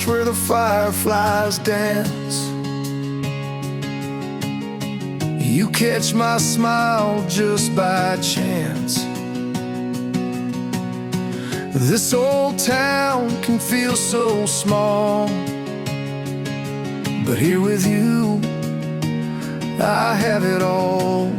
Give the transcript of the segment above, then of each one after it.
porch where the fireflies dance. You catch my smile just by chance. This old town can feel so small, but here with you, I have it all.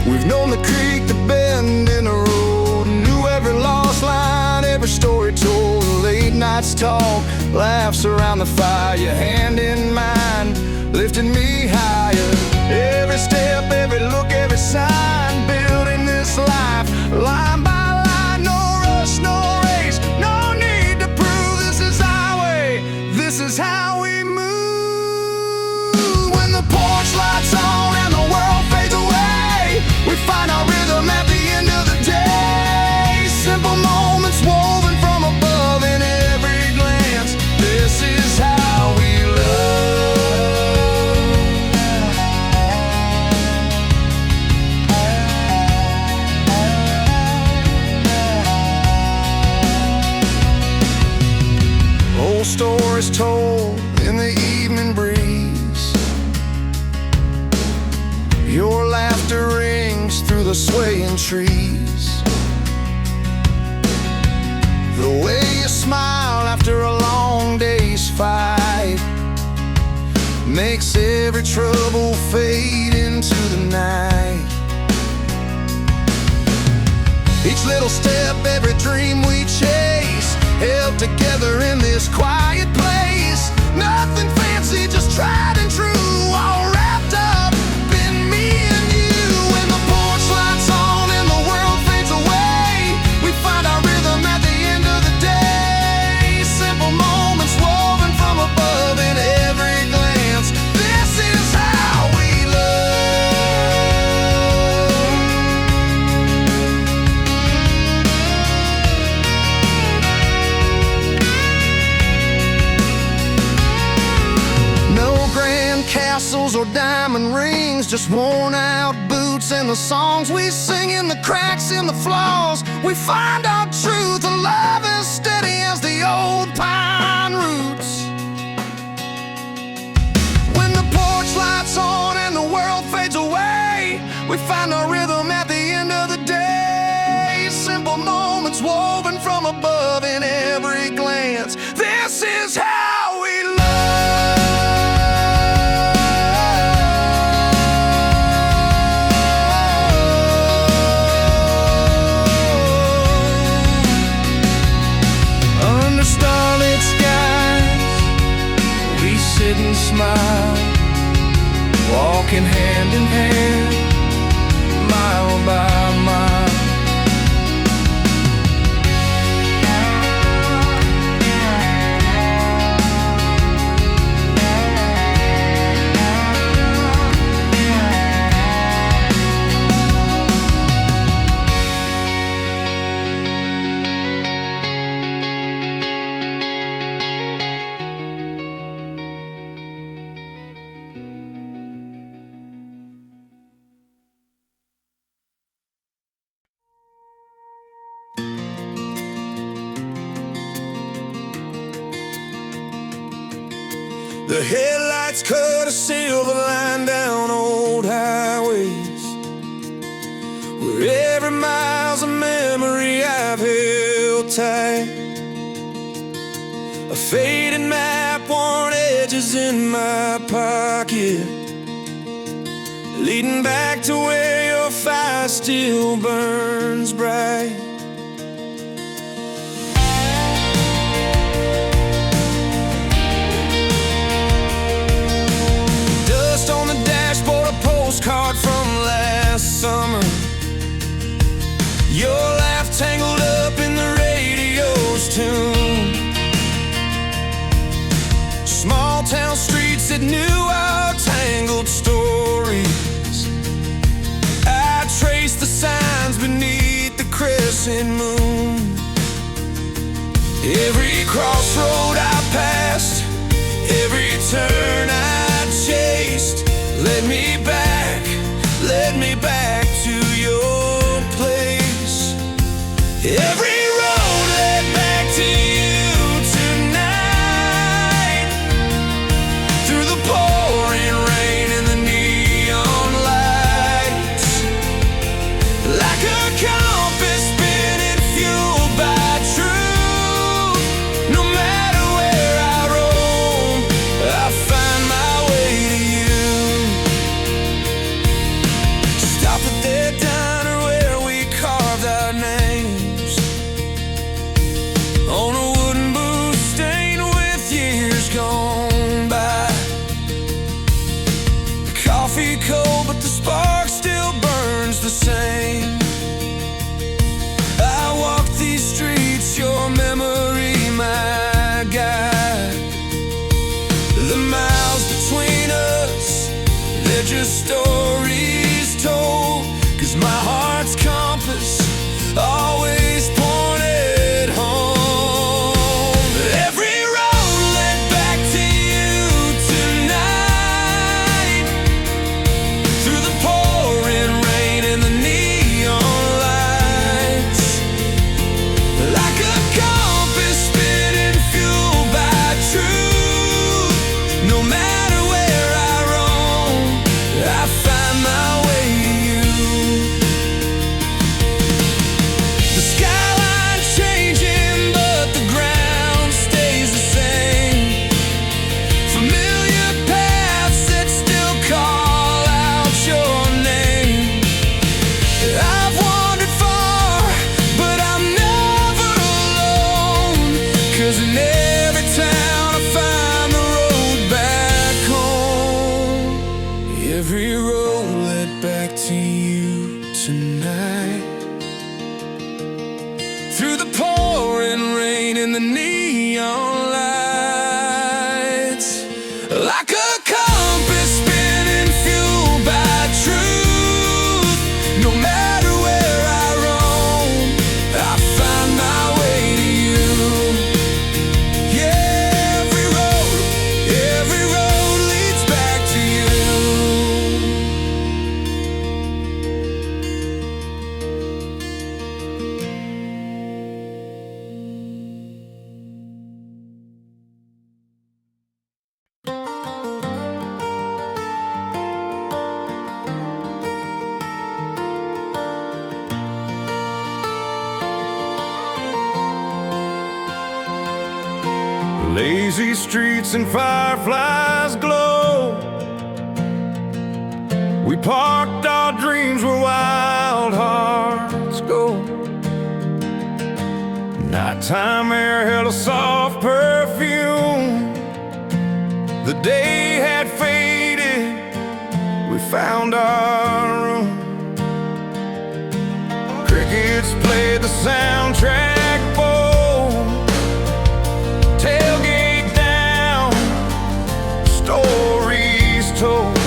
We've known the creek, the bend in the road, knew every lost line, every story told. Late nights talk, laughs around the fire, your hand in mine, lifting me higher. Every step, every look, every sign, building this life, line by line. No rush, no race, no need to prove this is our way. This is how we move. When the porch lights on and the world fades away, we find our rhythm at the end of the day. Simple moments woven from above in every glance. This is how we stories told in the evening breeze. Your laughter rings through the swaying trees. The way you smile after a long day's fight makes every trouble fade into the night. Each little step, every dream we chase, held together in this quiet place. Nothing fancy, just tried and true, all wrapped up in me and you. When the porch lights on and the world fades away, we find our rhythm at the end of the day. Simple moments woven from above in every glance. This is how we castles or diamond rings, just worn out boots and the songs we sing in the cracks in the flaws. We find our truth and love as steady as the old pine roots. When the porch lights on and the world fades away, we find our rhythm at the end of the day. Simple moments woven from above in every glance. This is how we love. And smile, walking hand in hand, mile by mile. The headlights cut a silver line down old highways, where every mile's a memory I've held tight. A faded map, worn edges in my pocket, leading back to where your fire still burns bright. Postcard from last summer, your laugh tangled up in the radio's tune. Small town streets that knew our tangled stories. I traced the signs beneath the crescent moon. Every crossroad I passed, every turn I chased, led me back to your place. Every road led back to you. The miles between us, they're just stories told. 'Cause my heart's compass always pointed home. Every road led back to you tonight, through the pouring rain and the neon lights. Like a compass spinning, fueled by truth. No matter where I roam, I find my way to you. The skyline's changing, but the ground stays the same. Familiar paths that still call out your name. I've wandered far, but I'm never alone. 'Cause in every town I find the road back home. Every road led back to you tonight, through the pouring rain and the neon lights. Like a compass spinning, fueled by truth. No matter where I roam, I find my way to you. Yeah, every road leads back to you. Lazy streets and fireflies glow. We parked our dreams where wild hearts go. Nighttime air held a soft perfume. The day had faded, we found our room. Crickets played the soundtrack bold. Tailgate down, stories told.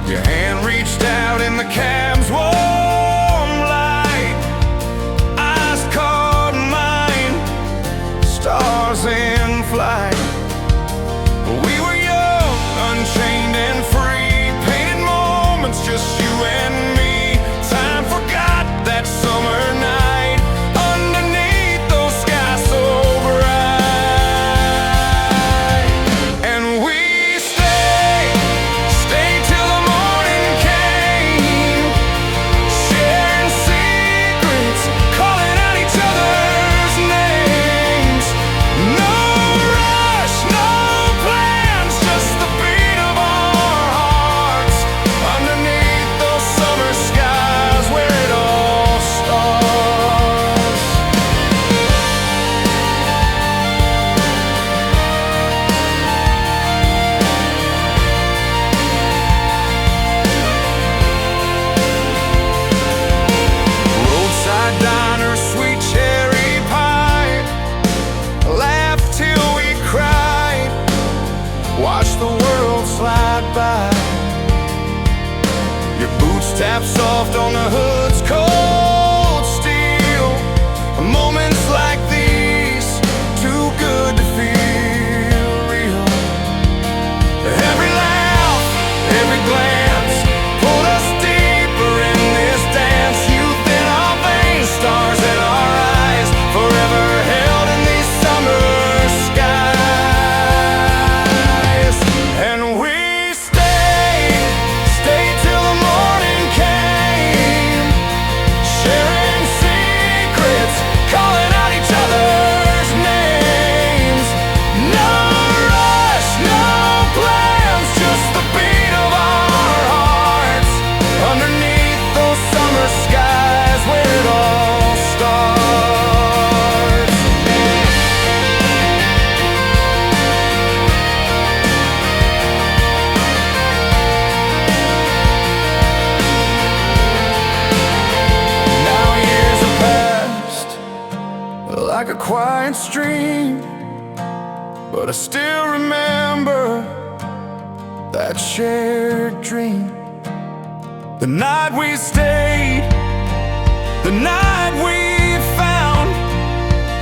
Your hand reached out in the cab's warm light. Eyes caught mine, stars in flight. We were young, unchained and free, painted moments, just you and me. Time forgot that summer night, underneath those skies so bright. And we stayed till the morning came, sharing secrets, calling out each other's names. No rush, no plans, just the beat of our hearts, underneath those summer skies where it all starts. Roadside diner, sweet cherry pie, laughed till we cried, watch the world slide by. Your boots tap soft on the hood's cold steel. Moments like these, too good to feel real. Every laugh, every glance pulled us deeper in this dance. Youth in our veins, stars in our eyes, forever held in these summer skies. And we stayed till the morning came, sharing secrets, calling out each other's names. No rush, no plans, just the beat of our hearts, underneath those summer skies where it all starts. Now years have passed like a quiet stream, but I still remember that shared dream. The night we stayed, the night we found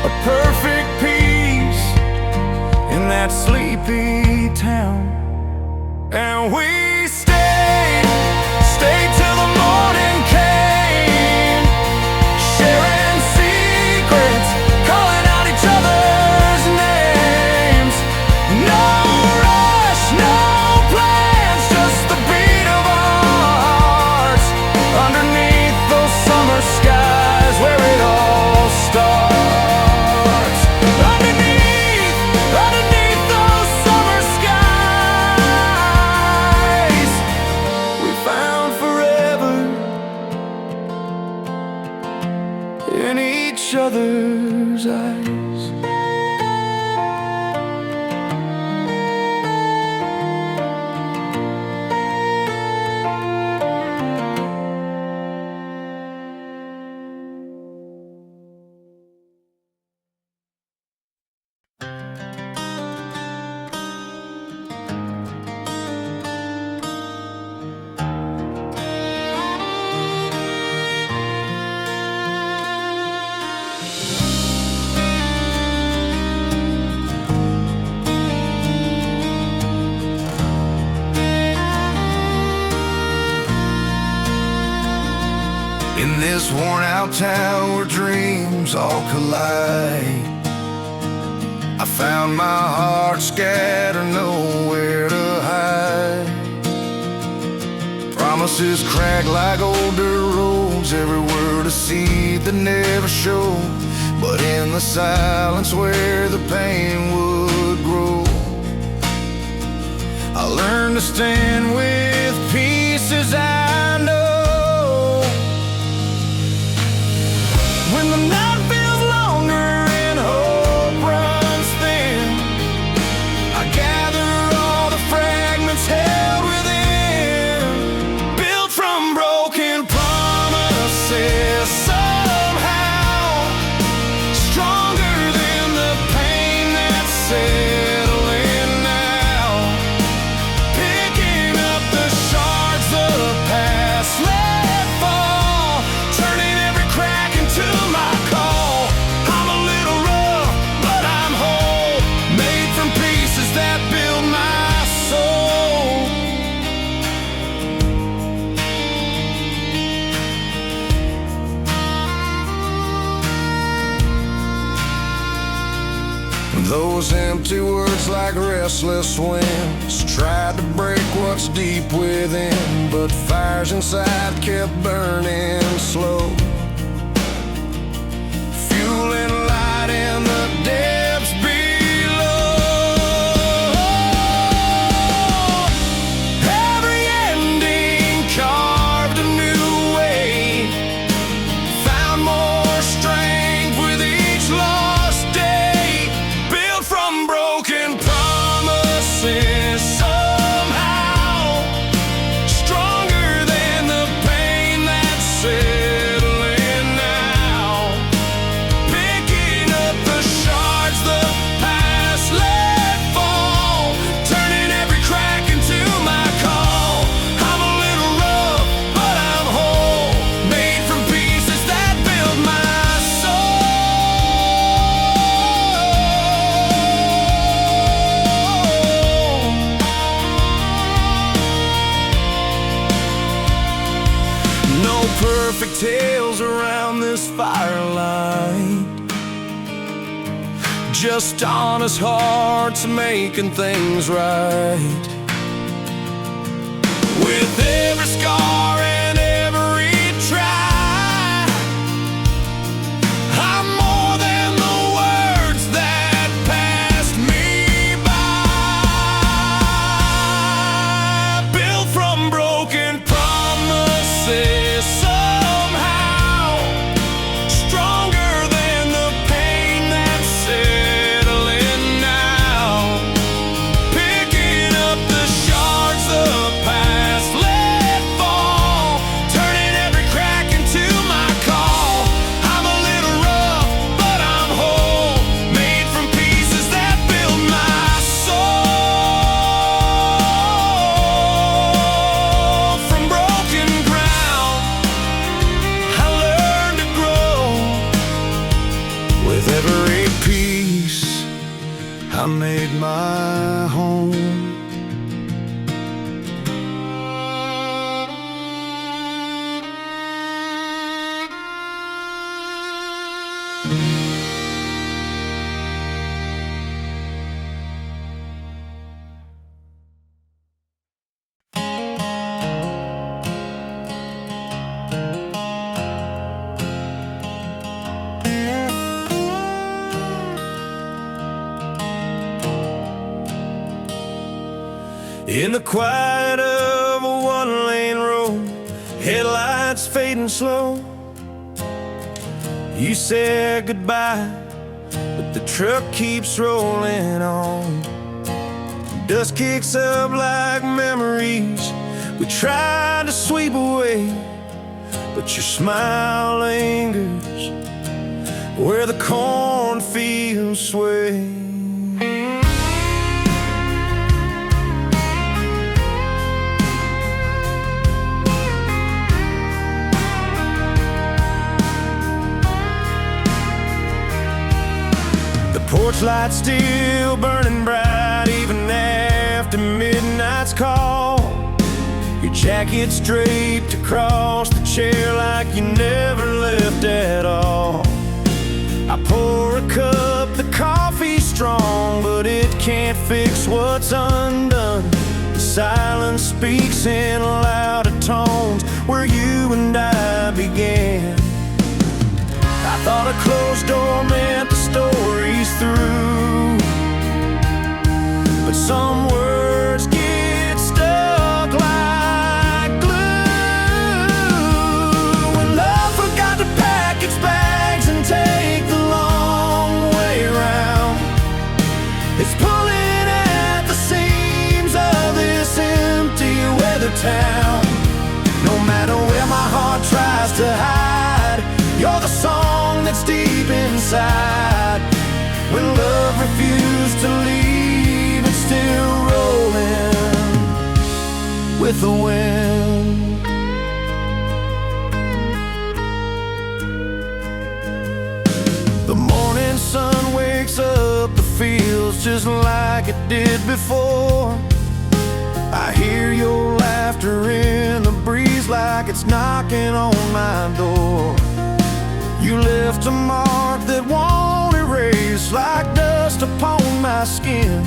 a perfect peace in that sleepy town. And we stayed till the morning came, sharing secrets, calling out each other's names. No rush, no plans, just the beat of our hearts underneath those summer skies where it all starts. Underneath those summer skies, we found forever in each other's eyes. In this worn-out town where dreams all collide, I found my heart scattered, nowhere to hide. Promises crack like old dirt roads, every word a seed that never showed. But in the silence where the pain would grow, I learned to stand with pieces I know. When the night feels longer and hope runs thin, I gather all the fragments held within, built from broken promises, somehow stronger than the pain that's settling now. Picking up the shards the past let fall, turning every crack into my call. I'm a little rough, but I'm whole, made from pieces that build my soul. Those empty words like restless winds tried to break what's deep within, but fires inside kept burning slow, fueling light in the depths below. Every ending carved a new way, found more strength with each lost day, built from broken promises, somehow stronger than the pain that's settling now. Picking up the shards the past let fall, turning every crack into my call. I'm a little rough, but I'm whole, made from pieces that build my soul. No perfect tales around this firelight, just honest hearts making things right. With every scar and every try, I'm more than the words that passed me by, built from broken promises, somehow stronger than the pain that's settling now. Picking up the shards the past let fall, In the quiet of a one-lane road, headlights fading slow, you said goodbye, but the truck keeps rolling on. Dust kicks up like memories we tried to sweep away, but your smile lingers where the cornfields sway. The porch light still burning bright even after midnight's call. Your jacket's draped across the chair like you never left at all. I pour a cup, the coffee's strong, but it can't fix what's undone. The silence speaks in louder tones where you and I began. I thought a closed door meant the story's through, but some words get stuck like glue. When love forgot to pack its bags and take the long way around, it's pulling at the seams of this empty weather town. No matter where my heart tries to hide, you're the song that's deep inside. When love refused to leave, it's still rolling with the wind. The morning sun wakes up the fields just like it did before. I hear your laughter in the breeze like it's knocking on my door. You left a mark that won't erase, like dust upon my skin.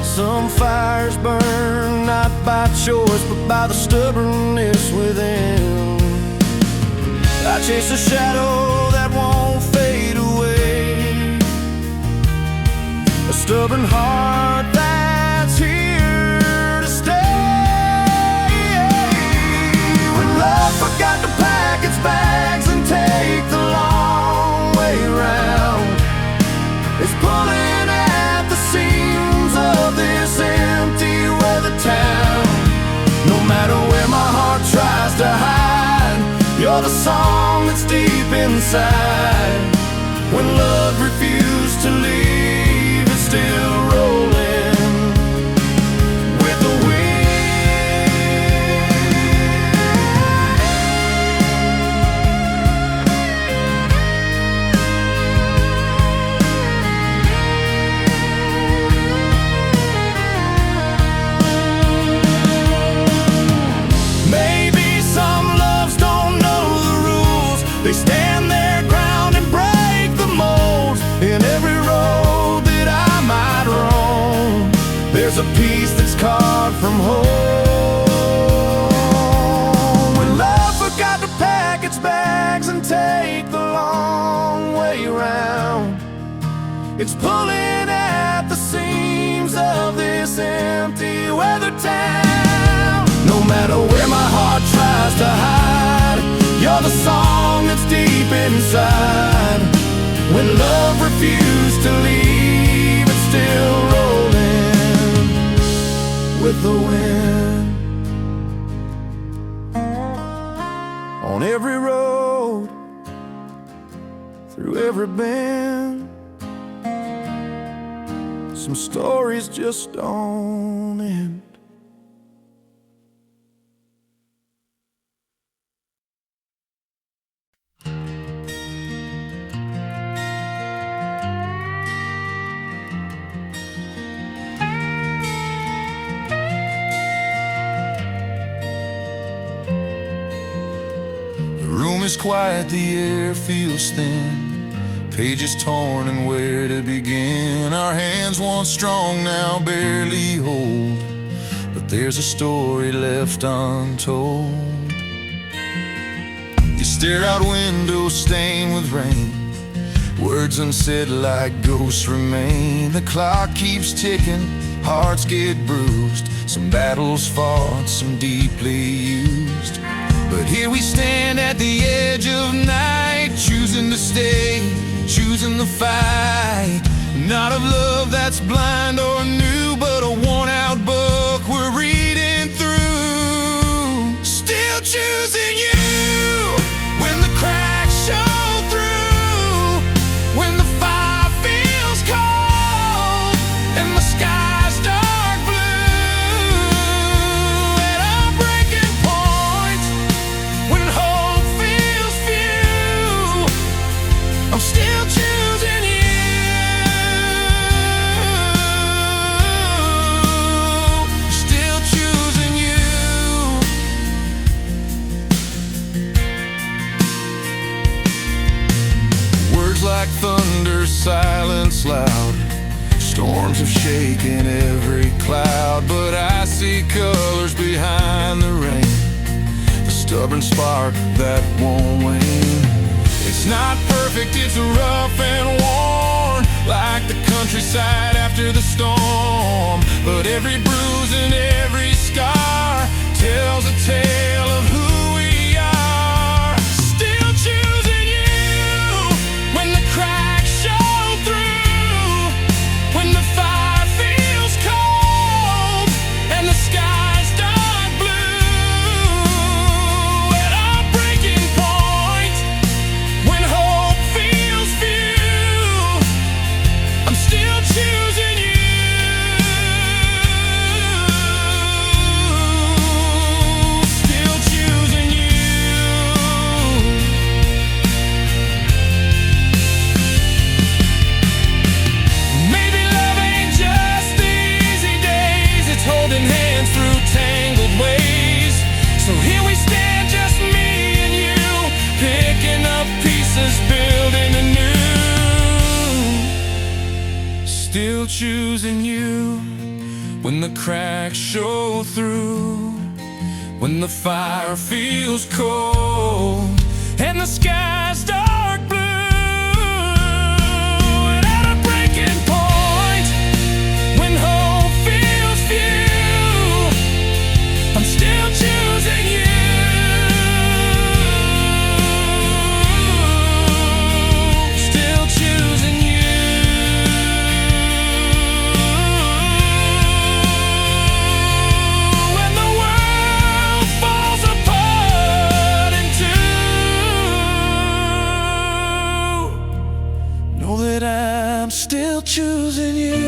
Some fires burn not by choice but by the stubbornness within. I chase a shadow that won't fade away, a stubborn heart that's here to stay. When love forgot to pack its bags and take the long way round, it's pulling at the seams of this empty weather town. No matter where my heart tries to hide, you're the song that's deep inside. When love refused to leave, it's still rolling with the stand their ground and break the molds. In every road that I might roam, there's a piece that's carved from home. When love forgot to pack its bags and take the long way round, it's pulling at the seams of this empty weather town. No matter where my heart tries to hide, you're the song that's deep inside. When love refused to leave, it's still rolling with the wind. On every road, through every bend, some stories just don't end. The room is quiet, the air feels thin, pages torn and where to begin. Our hands once strong now barely hold, but there's a story left untold. You stare out windows stained with rain, words unsaid like ghosts remain. The clock keeps ticking, hearts get bruised, some battles fought, some deeply used. But here we stand at the edge of night, choosing to stay, choosing the fight. Not of love that's blind or new, but a worn-out book we're reading through. Still choosing you when the cracks show through, when the fire feels cold and the sky's dark blue. At our breaking point, when hope feels few, I'm still choosing you. Like thunder, silence loud, storms have shaken every cloud, but I see colors behind the rain, the stubborn spark that won't wane. It's not perfect, it's rough and worn, like the countryside after the storm, but every bruise and every scar tells a tale of who we are. Still choosing you when the cracks show through, when the fire feels cold and the sky's dark blue. At our breaking point, when hope feels few, I'm still choosing you. Still choosing you. Maybe love ain't just the easy days, it's holding hands through tangled ways. So here we stand, just me and you, picking up pieces, building anew. Still choosing you when the cracks show through, when the fire feels cold and the sky's dark blue. And at a breaking point, when hope feels few, I'm still choosing you. Still choosing you. When the world falls apart in two, know that I'm still choosing you.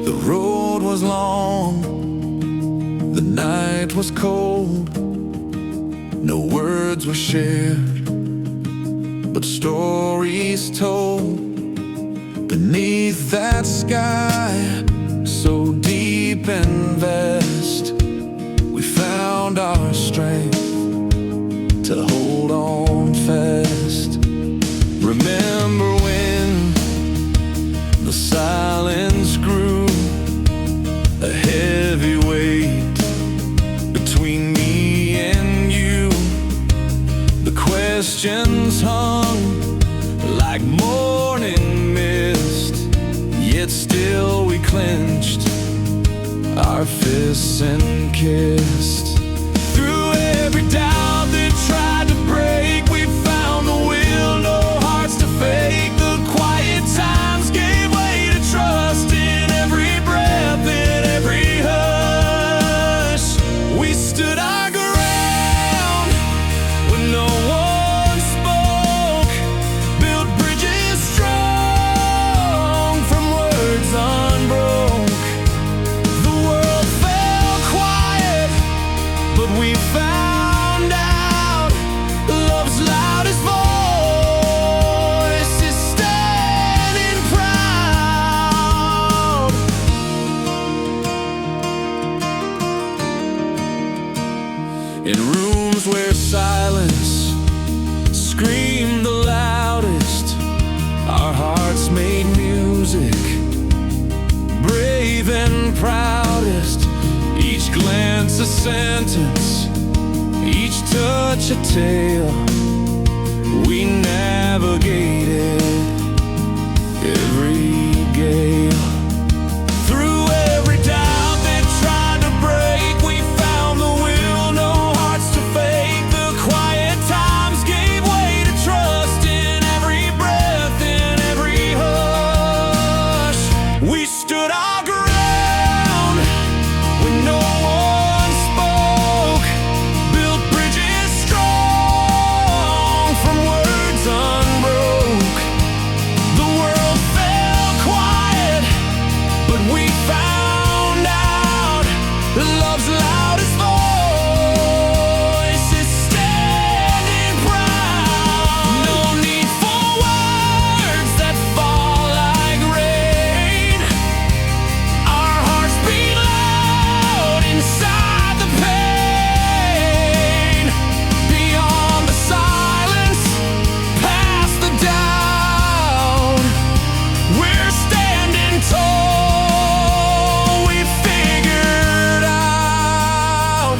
The road was long, the night was cold, no words were shared, but stories told. Beneath that sky, so deep and vast, we found our strength to hold on fast. Remember when the silence grew, a heavy weight between me and you. The questions hung like morning mist, yet still we clenched our fists and kissed. Through every doubt that tried to break, we found the will, no hearts to fake. The quiet times gave way to trust in every breath, in every hush. We stood our ground when no one spoke, built bridges strong from words unbroke. The world fell quiet, but we found out love's loudest voice is standing proud. In rooms where silence screamed the loudest, our hearts made music, brave and proudest. Each glance a sentence, each touch a tale. We navigated every gale. Through every doubt that tried to break, we found the will, no hearts to fake. The quiet times gave way to trust in every breath, in every hush. We stood our ground when no one spoke, built bridges strong from words unbroke. The world fell quiet, but we found out that love's loudest voice is standing proud. No need for words that fall like rain. Our hearts beat loud inside the pain. Beyond the silence, past the doubt, we're standing tall. We figured out.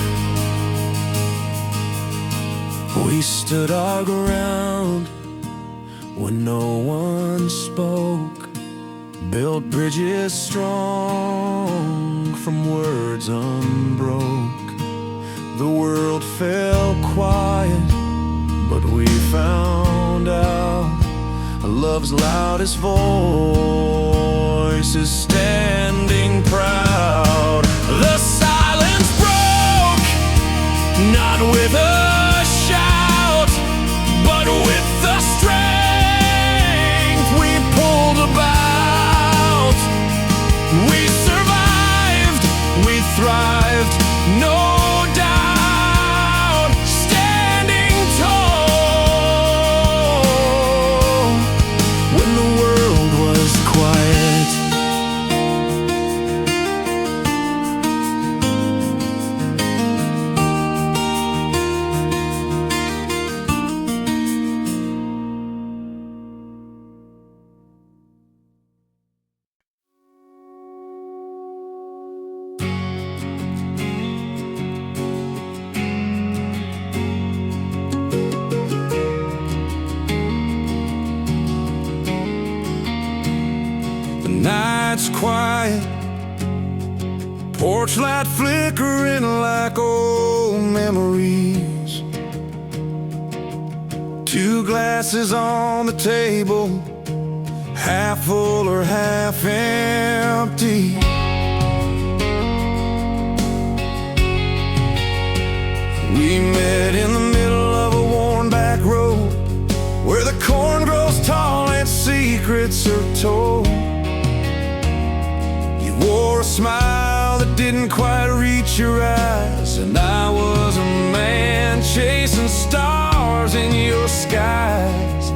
We stood our ground when no one spoke, built bridges strong from words unbroke. The world fell quiet, but we found out love's loudest voice is standing proud. The silence broke, not with a shout, but with the strength we pulled about. We survived, we thrived, no doubt, standing tall when the world was quiet. The night's quiet, porch light flickering like old memories. Two glasses on the table, half full or half empty. We met in the middle of a worn back road, where the corn grows tall and secrets are told. You wore a smile that didn't quite reach your eyes, and I was a man chasing stars in your skies.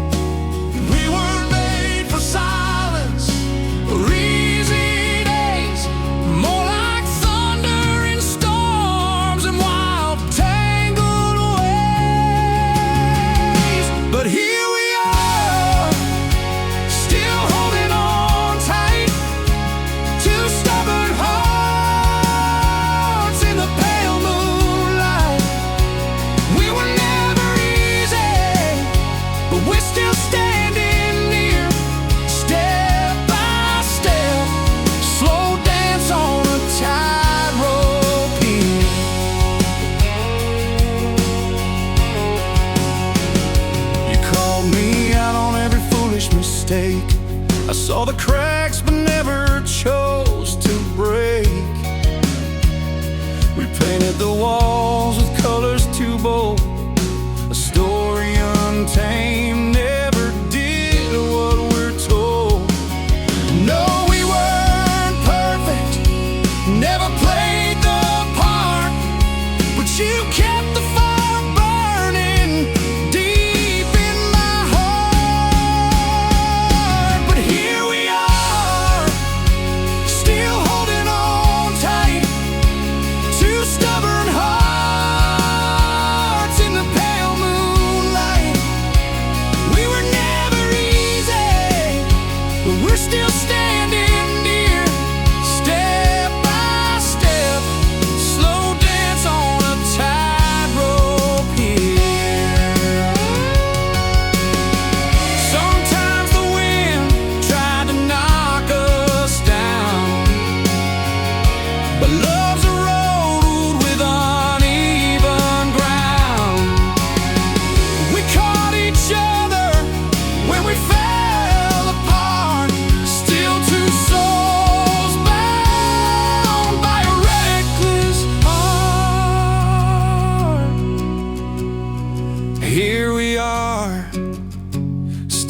We weren't made for silence or easy days, more like thunder in storms and wild tangled ways. But here we are, still holding on tight, two stubborn hearts in the pale moonlight. We were never easy, but we're still standing near, step by step, slow dance on a tightrope here. You called me out on every foolish mistake. I saw the cracks but never chose to break. We painted the walls with colors too bold, a story untamed, never did what we're told. No, we weren't perfect, never played the part, but you kept the fire burning deep in my heart. But here we are, still holding on tight, two stubborn hearts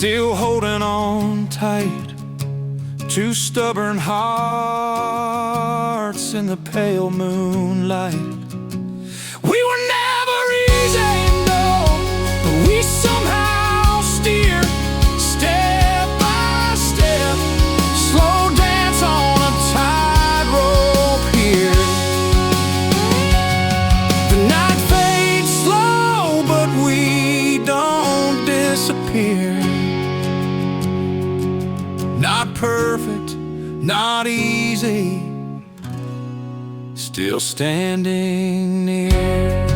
still holding on tight. Two stubborn hearts in the pale moonlight. We were never easy, no, but we somehow steer, step by step, slow dance on a tightrope here. The night fades slow, but we don't disappear. Not perfect, not easy, still standing near.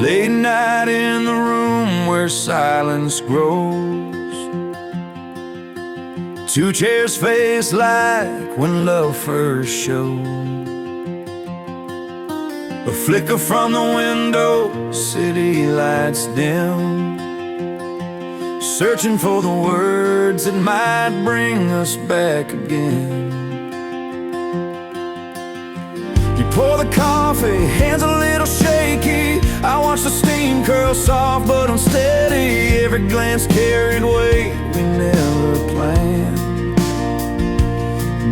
Late night in the room where silence grows. Two chairs face like when love first showed. A flicker from the window, city lights dim, searching for the words that might bring us back again. You pour the coffee, hands a little shaky. I watch the steam curl soft but unsteady. Every glance carried weight we never planned.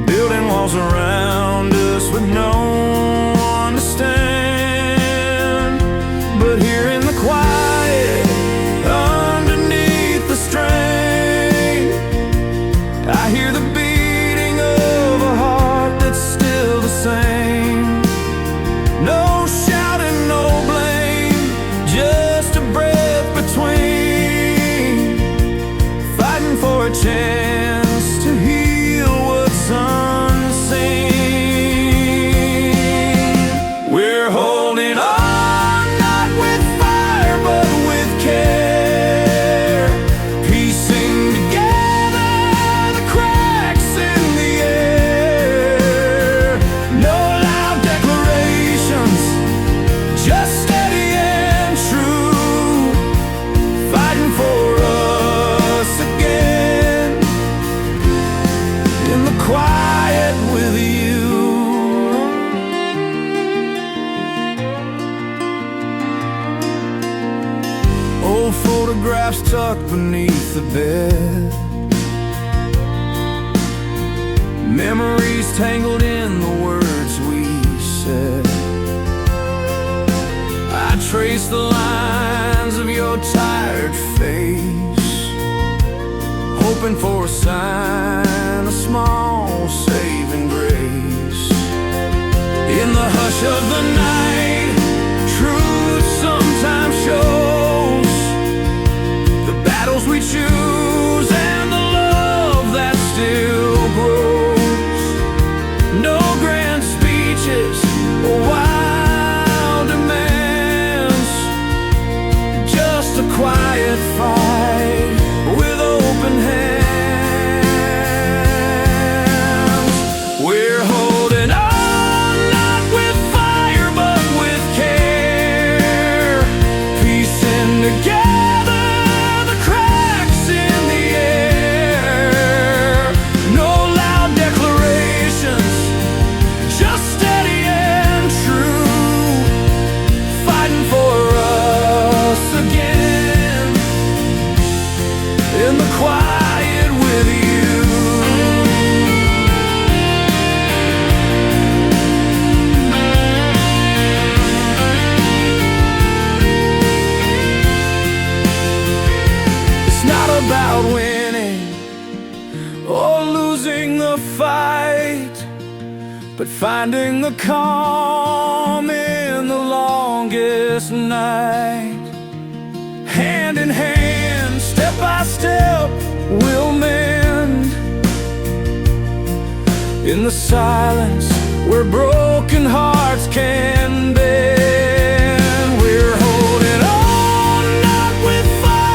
Building walls around us with no one to stand. But here in the quiet, underneath the strain, I hear the beating of a heart that's still the same. No shouting, no blame, just a breath between, fighting for a chance to heal what's unseen. We're holding on, not with fire but with care, piecing together the cracks in the air. No loud declarations, just steady and true, fighting for us again in the quiet with you. Old photographs tucked beneath the bed, memories tangled in the words we said. I trace the lines of your tired face, hoping for a sign, a small saving grace. In the hush of the night, truth sometimes shows, the battles we choose and the love that still grows. No grand speeches or wild demands, just a quiet fight with open hands. We're holding on, not with fire but with care, piecing together the cracks in the air. No loud declarations, just steady and true, fighting for us again in the quiet with you. It's not about winning or losing the fight, but finding the calm in the longest night. Hand in hand, step by step, we'll mend in the silence where broken hearts can bend. We're holding on, not with fire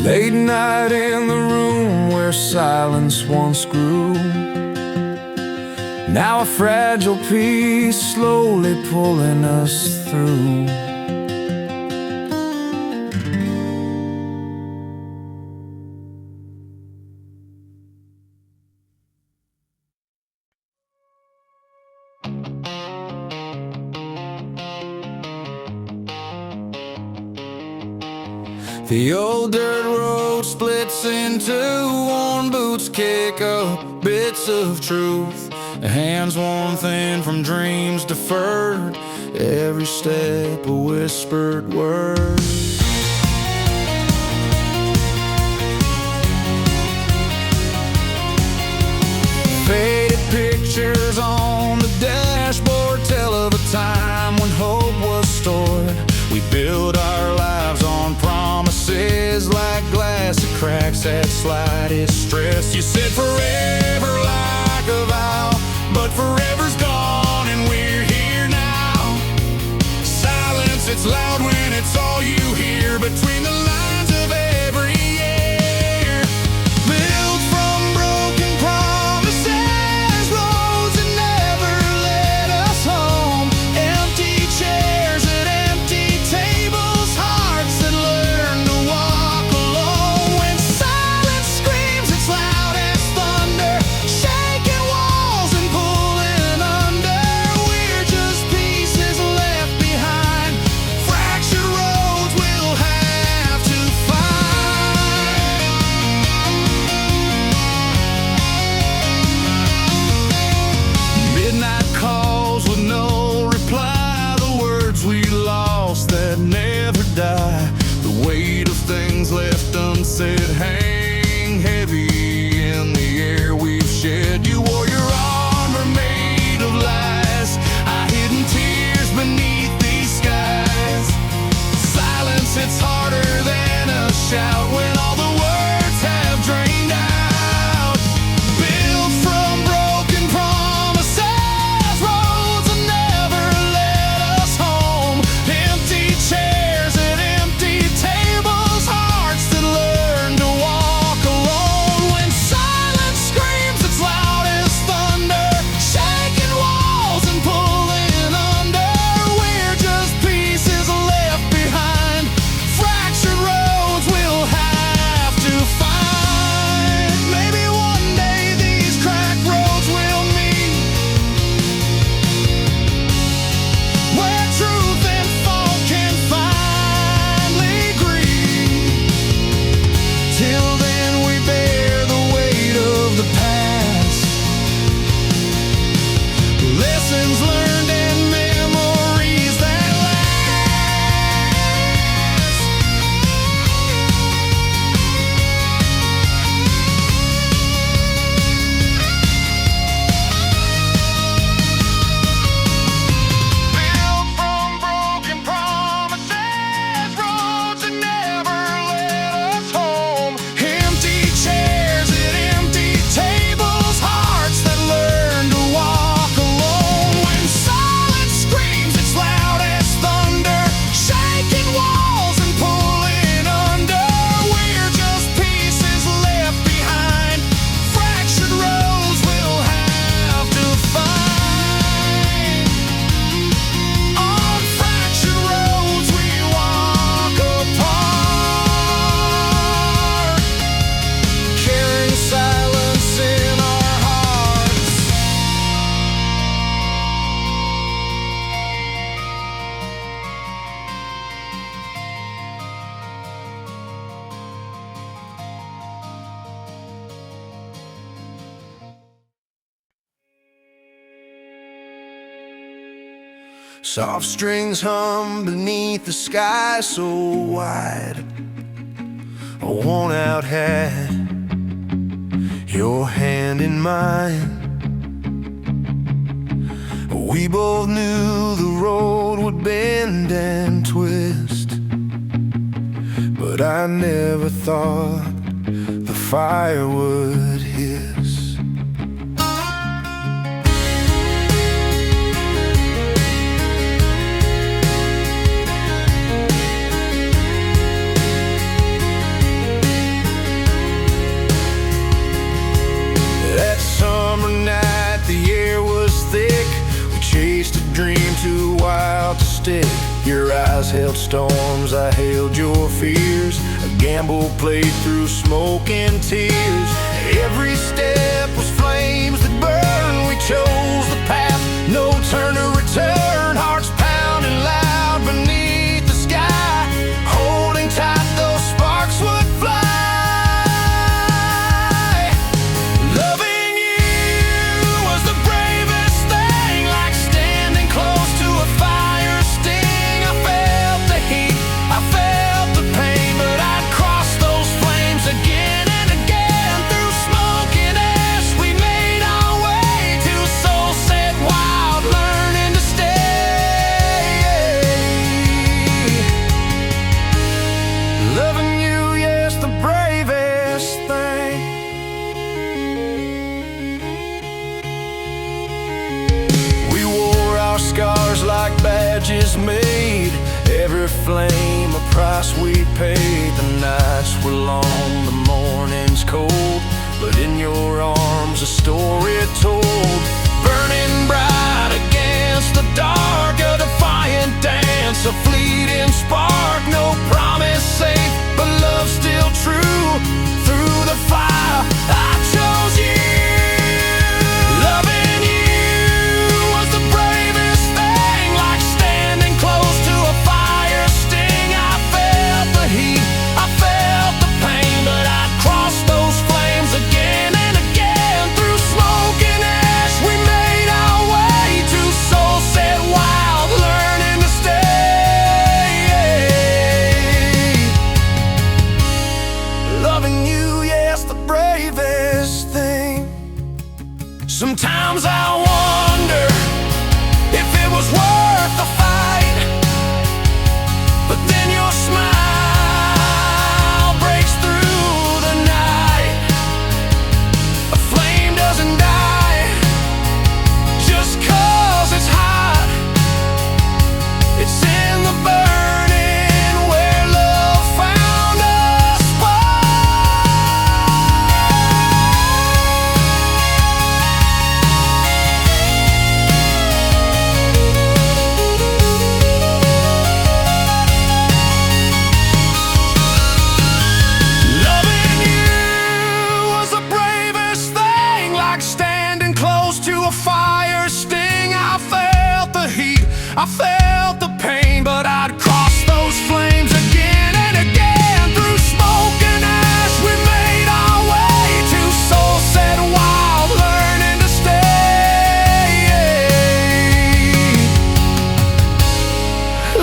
Late night in the room where silence once grew, now a fragile piece slowly pulling us through. The old dirt road splits into worn boots, kick up bits of truth. Hands worn thin from dreams deferred, every step a whispered word. Faded pictures on the dashboard tell of a time when hope was stored. We build our lives on promises like glass that cracks at slightest stress. You said forever like a vow, but forever's gone and we're here now. Silence, it's loud when it's all you hear between the lines of every year. Built from broken promises, roads that never led us home. Empty chairs at empty tables, hearts that learn to walk alone. When silence screams its loud as thunder, shaking walls and pulling under, we're just pieces left behind. Fractured roads we'll have to find. Midnight calls with no reply, the words we lost that never die. The weight of things left unsaid hang heavy in the air we've shed. You wore your armor made of lies, hidden tears beneath these skies. Silence, it's harder than a shout when all the words have drained out. Built from broken promises, roads that never led us home. Empty chairs at empty tables, hearts that learn to walk alone. When silence screams its loud as thunder, shaking walls and pulling under, we're just pieces left behind. Fractured roads we'll have to find. Maybe one day these cracked roads will meet, where truth and fault can finally agree. Till then we bear the weight of the past, lessons learned and memories that last. Built from broken promises, roads that never led us home. Empty chairs at empty tables, hearts that learn to walk alone. When silence screams its loud as thunder, shaking walls and pulling under, we're just pieces left behind. Fractured roads we'll have to find. On fractured roads we walk apart, carrying silence in our hearts. Soft strings hum beneath the sky so wide. A worn out hat, your hand in mine. We both knew the road would bend and twist, but I never thought the fire would hiss. wild to stick. Your eyes held storms, I held your fears. A gamble played through smoke and tears. Every step was flames that burned. We chose the path, no turn to return. Hearts pounding loud beneath the sky, holding tight those sparks would fly. Loving you was the bravest thing, like standing close to a fire sting. I felt the heat, I felt the pain, but I'd cross those flames again and again. Through smoke and ash we made our way to soul set wild, learning to stay. Loving you, yes, the bravest thing. We wore our scars like badges made. Every flame a price we paid. The nights were long, the mornings cold, but in your arms a story told. Burning bright against the dark, a defiant dance, a fleeting spark. No promise safe, but love still true. Through the fire I chose you. Loving you was the bravest thing, like standing close to a fire sting. I felt the heat, I felt the pain, but I'd cross those flames again and again. Through smoke and ash we made our way to soul set wild, learning to stay. Loving you, yes, the bravest thing. Sometimes I wonder if it was worth the fight, but then your smile breaks through the night. A flame doesn't die just 'cause it's hot. It's in the burning where love found a Loving you was the bravest thing, like standing close to a fire sting. I felt the heat, I felt the pain, but I'd cross those flames again and again. Through smoke and ash we made our way to soul set wild, learning to stay.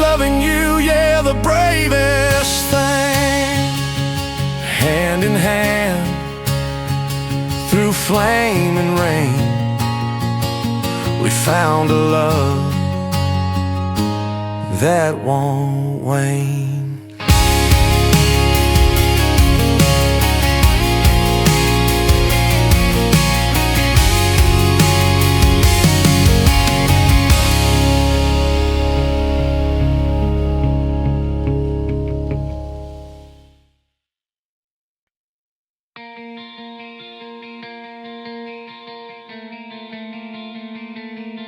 Loving you, yeah, the bravest thing. Hand in hand through flame and rain, we found a love that won't wane.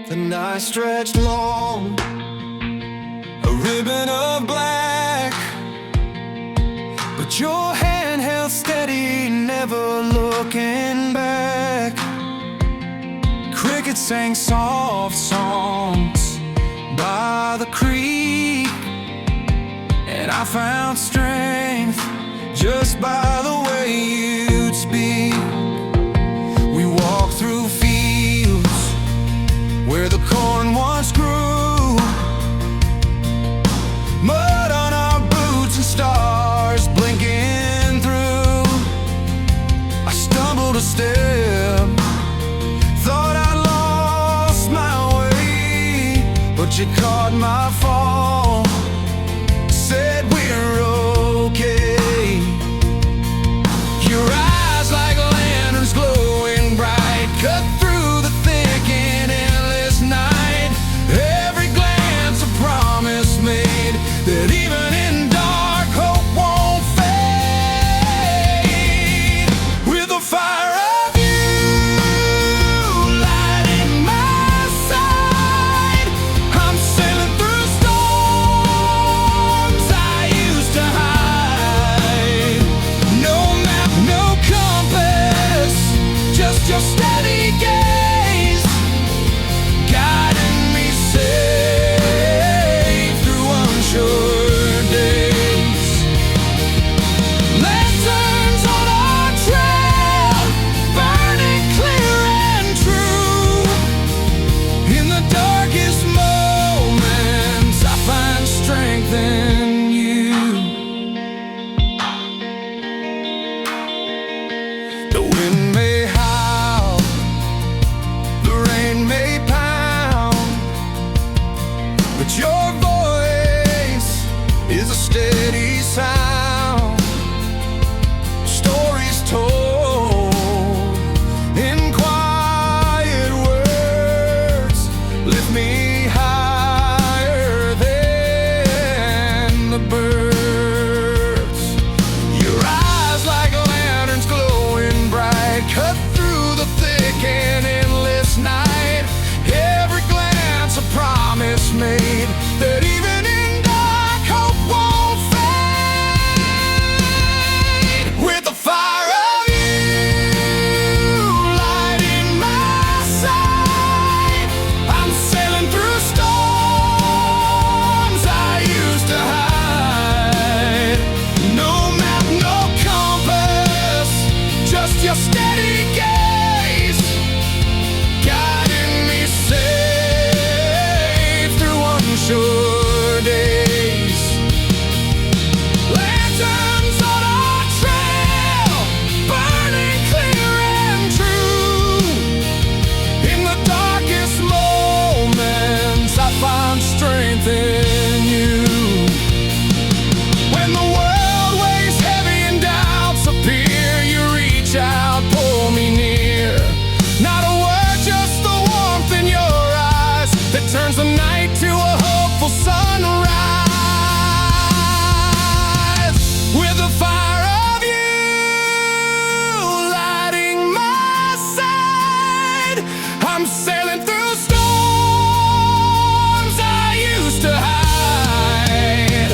The night stretched long, a ribbon of black, but your hand held steady, never looking back. Crickets sang soft songs by the creek, and I found strength just by the way you'd speak. We walked through fields where the corn once grew, mud on our boots and stars blinking through. I stumbled a step, thought I lost my way, but you caught my fall, said we're okay. Your but your voice is a steady sound. Stories told in quiet words lift me higher than the birds. Your eyes like lanterns glowing bright, cut through the thick and endless night. Every glance a promise made, that even in dark hope won't fade. With the fire of you lighting my side, I'm sailing through storms I used to hide. No map, no compass, just your steady gaze, guiding me safe through unsure days. Lanterns on our trail, burning clear and true. In the darkest moments, I find strength in you. When the world weighs heavy and doubts appear, you reach out, pull me near. Not a word, just the warmth in your eyes that turns the night to a hopeful sunrise. With the fire of you lighting my side, I'm sailing through storms I used to hide.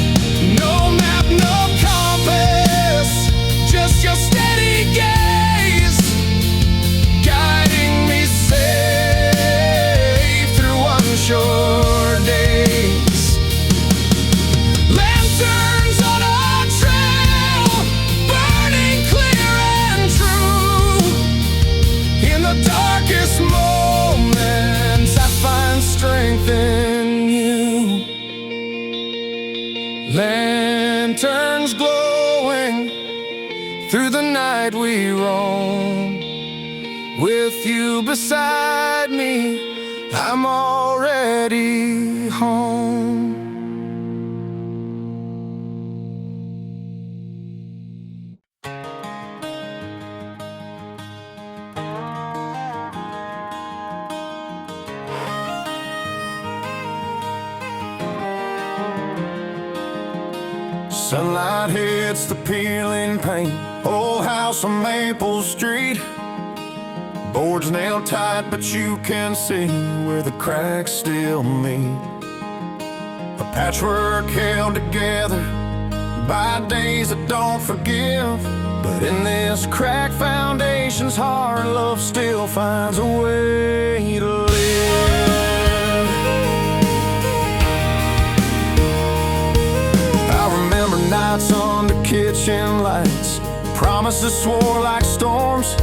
No map, no compass, just your steady gaze, guiding me safe through unsure days. Lanterns on our trail, burning clear and true. In the darkest moments, I find strength in you. Lanterns glowing through the night we roam. With you beside me, I'm already home. Sunlight hits the peeling paint, old house on Maple Street. Boards nailed tight, but you can see where the cracks still meet. A patchwork held together by days that don't forgive. But in this cracked foundation's hard, love still finds a way to live. I remember nights under kitchen lights, promises swore like storms,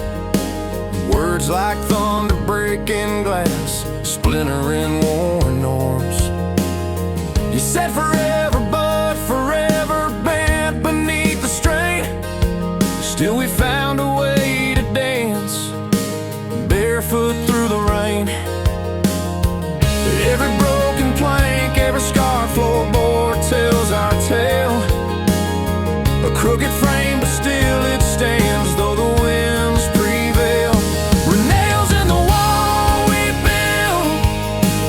words like thunder breaking glass, splintering worn norms. You said forever, but forever bent beneath the strain. Still we found a way to dance, barefoot through the rain. Every broken plank, every scarred floorboard tells our tale. A crooked frame, but still it stands, though the winds prevail. We're nails in the wall we build,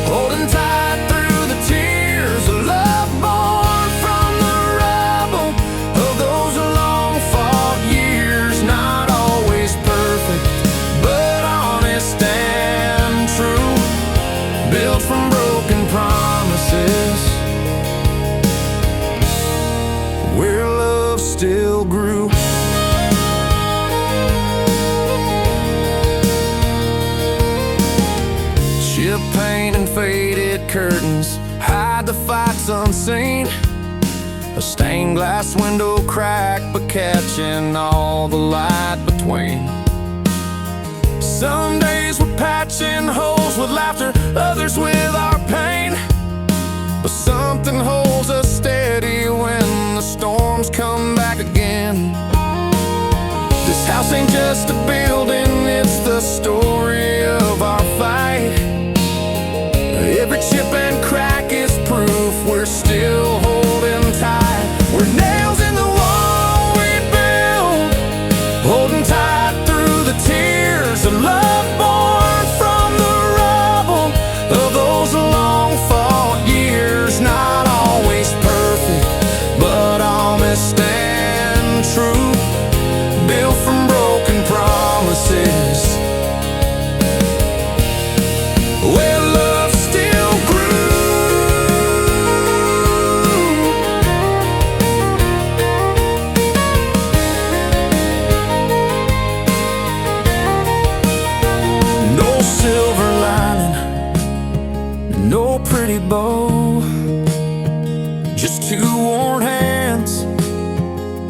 holding tight through the tears. A love born from the rubble of those long-fought years. Not always perfect, but honest and true, built from broken promises, where love still grew. Chip paint and faded curtains hide the fights unseen. A stained glass window crack, but catching all the light between. Some days we're patching holes with laughter, others with our pain. But something holds us steady when the storms come back again. This house ain't just a building, it's the story of our fight. Every chip and crack is proof Just two worn hands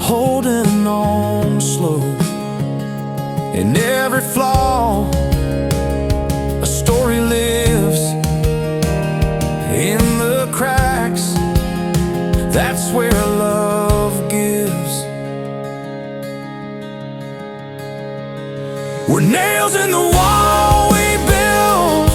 holding on slow. In every flaw, a story lives. In the cracks, that's where love gives. We're nails in the wall we build,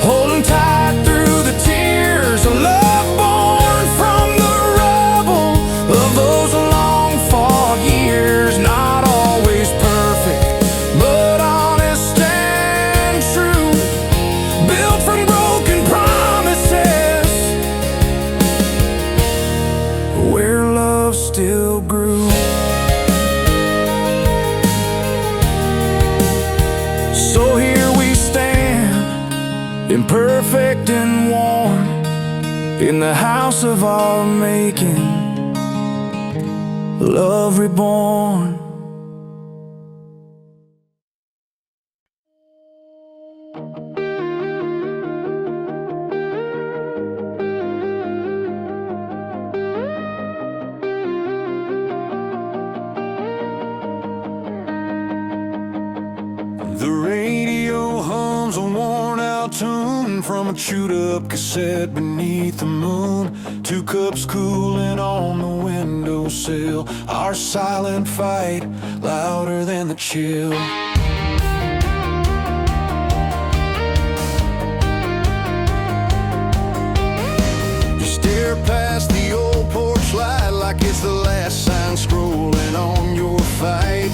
holding tight through the tears. A love born from the rubble of those long fought years. Not always perfect, but honest and true. Built from broken promises, where love still grew. So here we stand, imperfect and worn, in the house of our making, love reborn. The radio hums a worn-out tune from a chewed-up cassette beneath the moon. Two cups cooling on the windowsill, our silent fight louder than the chill. You stare past the old porch light like it's the last sign scrolling on your fight.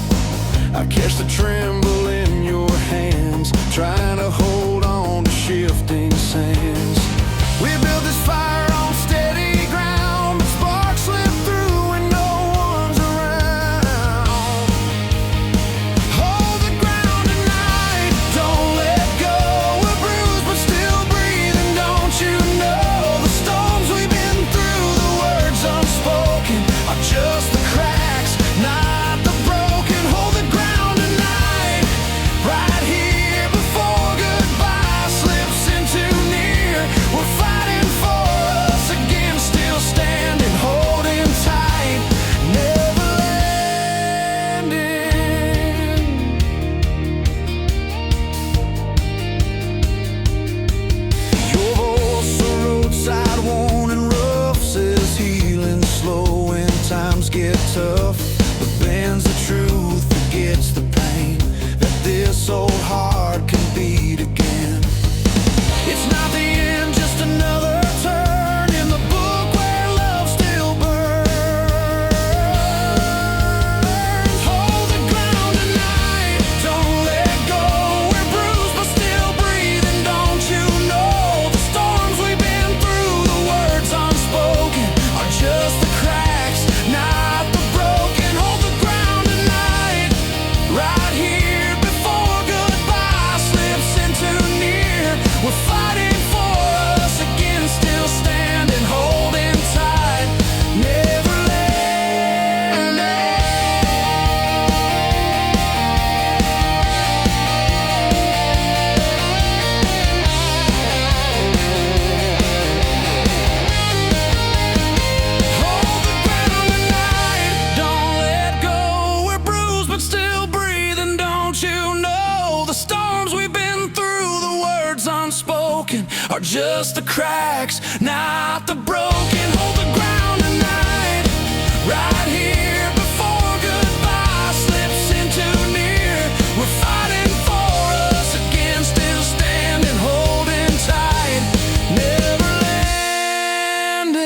I catch the tremble in your hands, trying to hold on to shifting sands. We built this fire on steady ground, but sparks slip through when no one's around. Hold the ground tonight, don't let go. We're bruised but still breathing, don't you know? The storms we've been through, the words unspoken, are just the cracks, not the broken. Hold the ground tonight, right here before goodbye slips in too near. We're fighting for us again, still standing, holding tight, never landing. Your voice, a roadside warning, rough, says healing slow when times get tough. But bends the truth, forgets the pain, that this old heart can beat again. It's not the end, just another turn in the book where love still burns. Hold the ground tonight, don't let go. We're bruised but still breathing, don't you know? The storms we've been through, the words unspoken, are just the cracks, not the broken. Hold the ground tonight, right here before goodbye slips in too near. We're fighting for us again, still standing, holding tight, never landing. Hold the ground tonight, don't let go. We're bruised but still breathing, don't you know? The storms we've been through, the words unspoken, are just the cracks, not the broken. Hold the ground tonight, right here before goodbye slips in too near. We're fighting for us again, still standing, holding tight, never landing.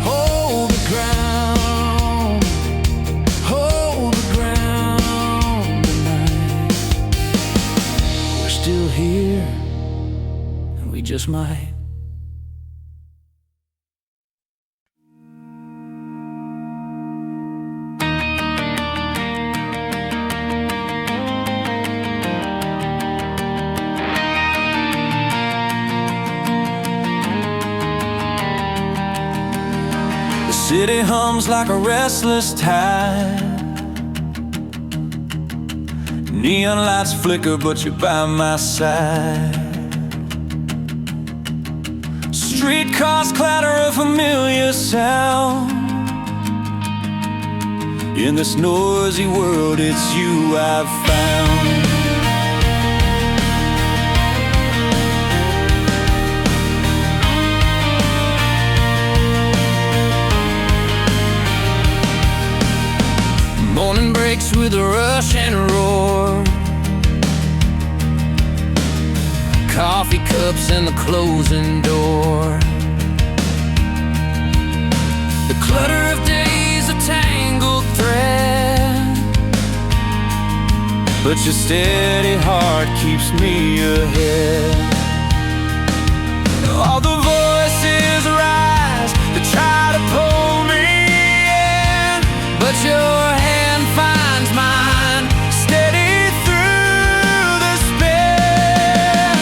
Hold the ground, hold the ground tonight. We're still here, and we just might. The city hums like a restless tide. Neon lights flicker, but you're by my side. Streetcars clatter, a familiar sound. In this noisy world, it's you I've found. Morning breaks with a rush and a roar. Coffee cups and the closing door. The clutter of days, a tangled thread, but your steady heart keeps me ahead. All the voices rise to try to pull me in, but your hand finds mine, steady through the spin.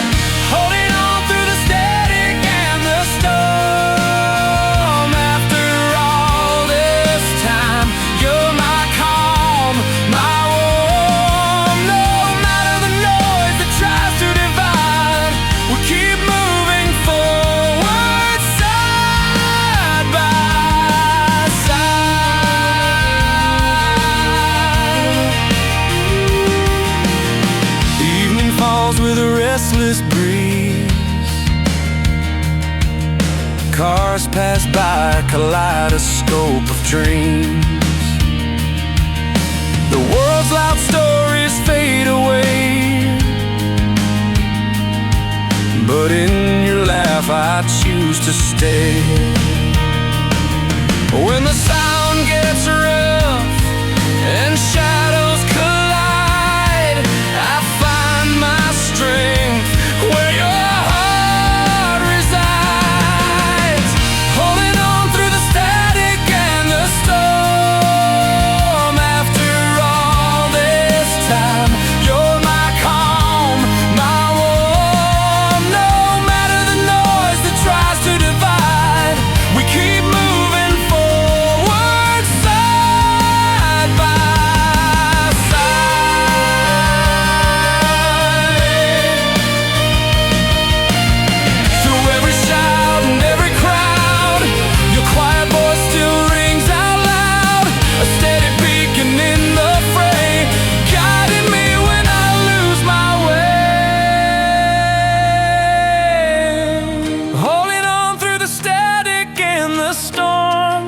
Holding on through the static and the storm. After all this time, you're my calm, my warm. No matter the noise that tries to divide, we'll keep moving forward, side by side. The evening falls with a restless breeze. Cars pass by, a kaleidoscope of dreams. The world's loud stories fade away, but in your laugh I choose to stay. When the sound gets rough and shadows collide, I find my strength where your heart resides. Holding on through the static and the storm. After all this time, you're my calm, my warm. No matter the noise that tries to divide, we keep moving forward, side by side. Through every shout and every crowd, your quiet voice still rings out loud. A steady beacon in the fray, guiding me when I lose my way. Holding on through the static and the storm.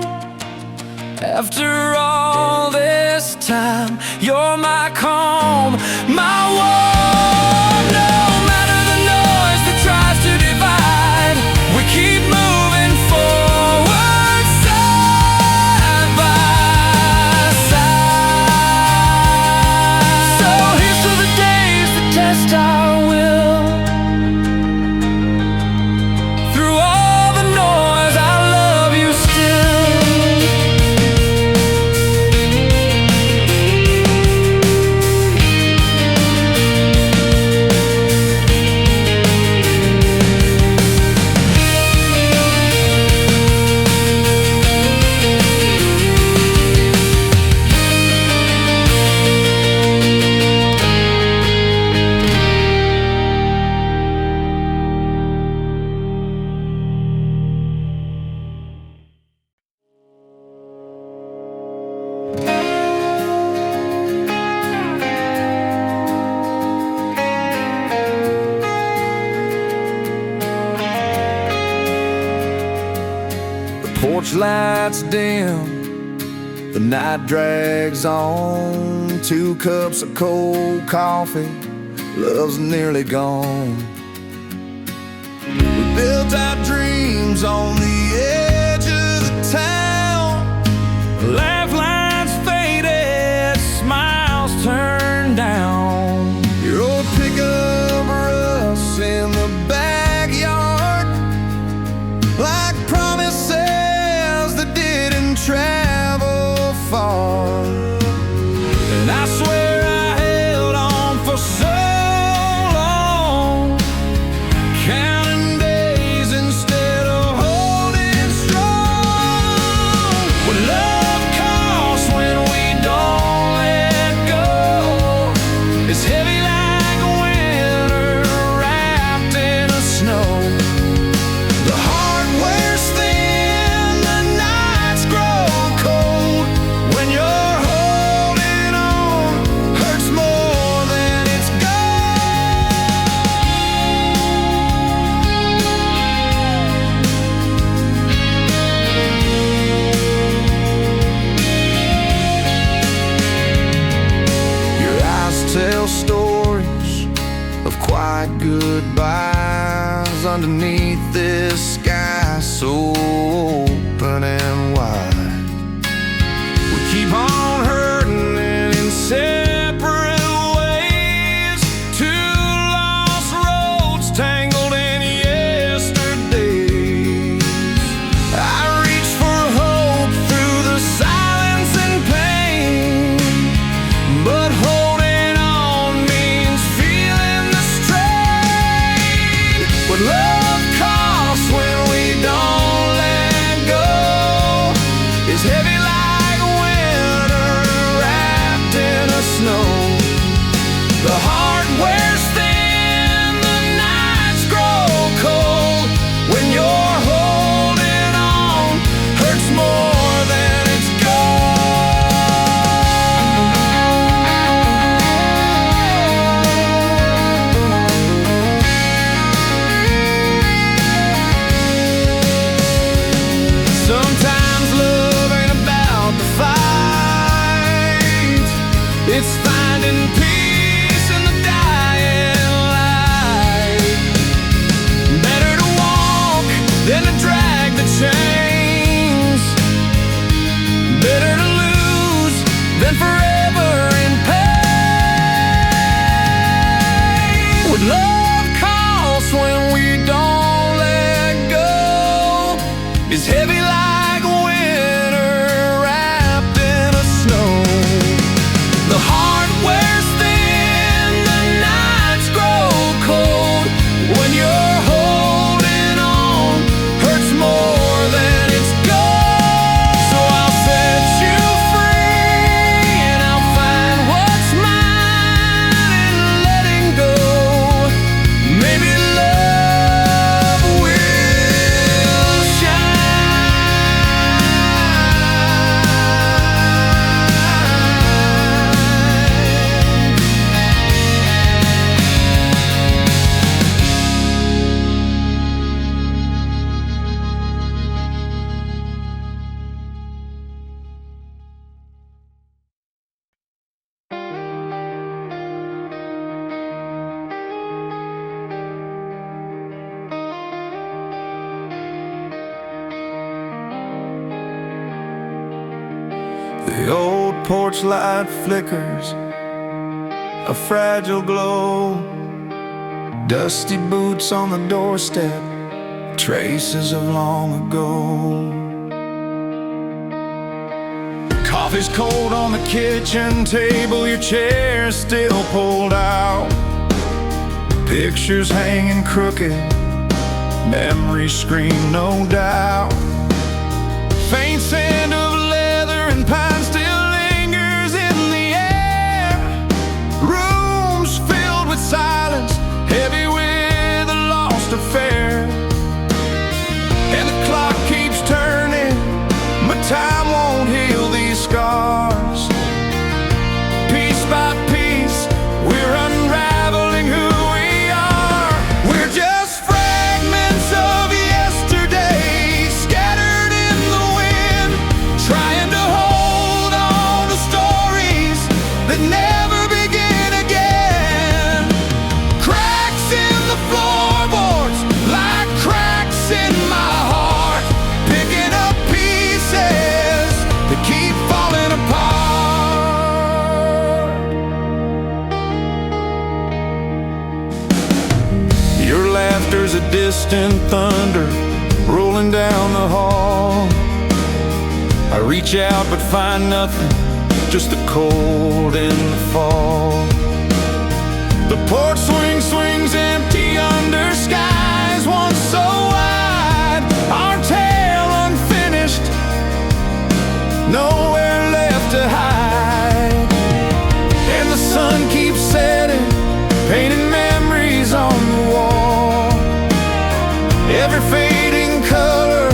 After all this time, you're my calm, my warm. No matter the noise that tries to divide, we keep moving forward, side by side. So here's to the days that test our will. Through all the noise, I love you still. Porch lights dim, the night drags on. 2 cups of cold coffee, love's nearly gone. We built our dreams on the edge of the town. Laugh lines faded, smiles turned down. Your old pickup Russ in the backyard, like promises that didn't travel far. And I swear I held on for so long, counting days instead of holding goodbyes underneath this sky so open and wide. We keep on hurting and in separate ways, two lost roads tangled in yesterdays. I reach for hope through the silence and pain, but holding on means feeling the strain. What love costs when we don't let go is heavy like winter wrapped in a snow. The heart wears thin, the nights grow cold. When you're holding on, hurts more than it's Sometimes love ain't about the fight, it's finding peace in the dying light. Better to walk than to drag the chains, better to lose than forever in pain. What love costs when we don't let go is heavy like winter wrapped in a snow. The heart wears thin, the nights grow cold. When you're holding on, hurts more than it's gold. So I'll set you free, and I'll find what's mine in letting go. Maybe love will shine. The old porch light flickers, a fragile glow. Dusty boots on the doorstep, traces of long ago. Coffee's cold on the kitchen table, your chair's still pulled out. Pictures hanging crooked, memories scream no doubt. Faint scent of leather and pine still lingers in the air. Rooms filled with silence, heavy with a lost affair. And the clock keeps turning, but time won't heal these scars. Piece by piece, we're unraveling who we are. We're just fragments of yesterday, scattered in the wind, trying to hold on to stories that never begin again. Cracks in the floorboards, like cracks in my heart, picking up pieces that keep falling apart. Your laughter's a distant thunder rolling down the hall. I reach out but find nothing, just the cold in the fall. The porch swings empty under skies once so wide. Our tale unfinished, nowhere left to hide. And the sun keeps setting, painting memories on the wall. Every fading color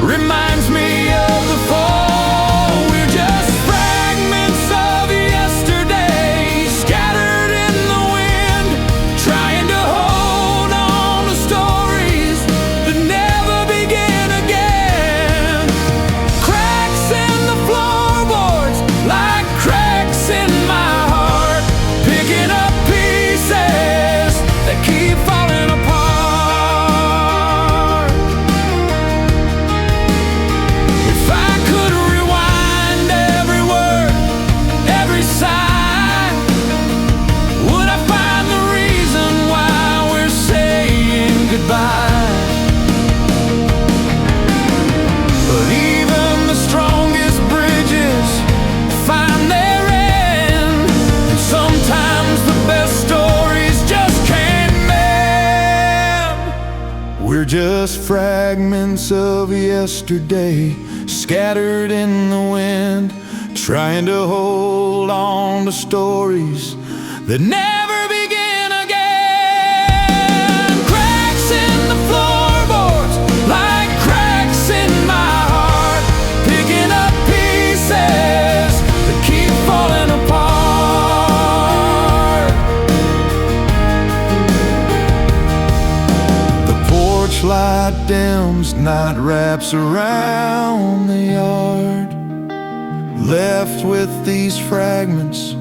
reminds me of the fall. We're just fragments of yesterday, scattered in the wind, trying to We're just fragments of yesterday, scattered in the wind, trying to hold on to stories that never begin again. Cracks in the floorboards, like cracks in my heart, picking up pieces that keep falling apart. The porch light dims, night wraps around the yard, left with these fragments,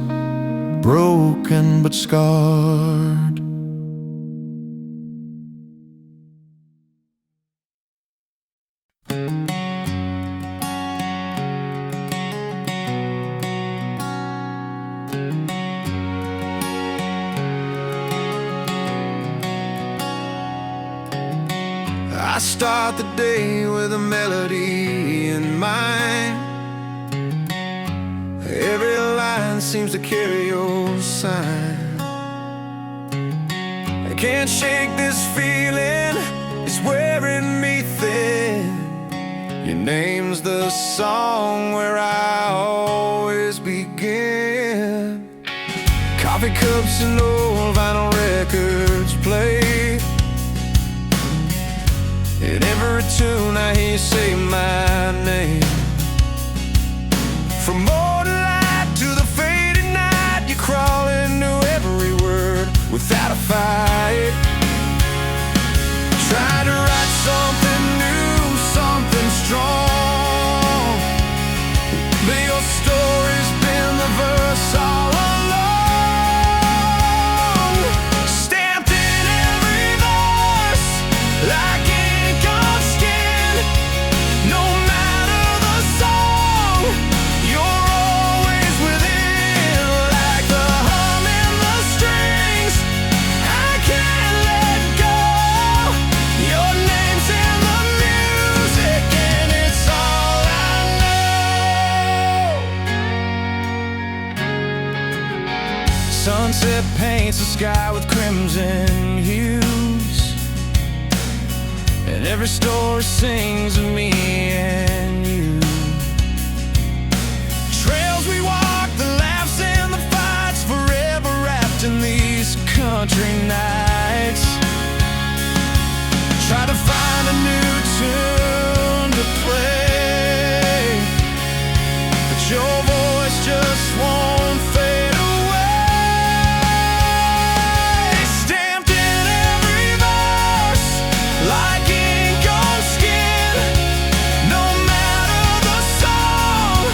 broken but scarred. I start the day with a melody in mind. Every line seems to carry your sign. I can't shake this feeling, it's wearing me thin. Your name's the song where I always begin. Coffee cups and old vinyl records play. In every tune I hear you say my name. From morning light to the faded night, you crawl into every word without a fight. Try to write something new, something strong, but your story's been the verse all along. Stamped in every verse, like ink on skin. No matter the song, you're always within, like the hum in the strings. I can't let go. Your name's in the music, and it's all I know. Sunset paints the sky with crimson hues, and every story sings of me and you. Trails we walk, the laughs and the fights, forever wrapped in these country nights. Try to find a new tune to play, but your voice just won't fade away. Stamped in every verse, like ink on skin. No matter the song,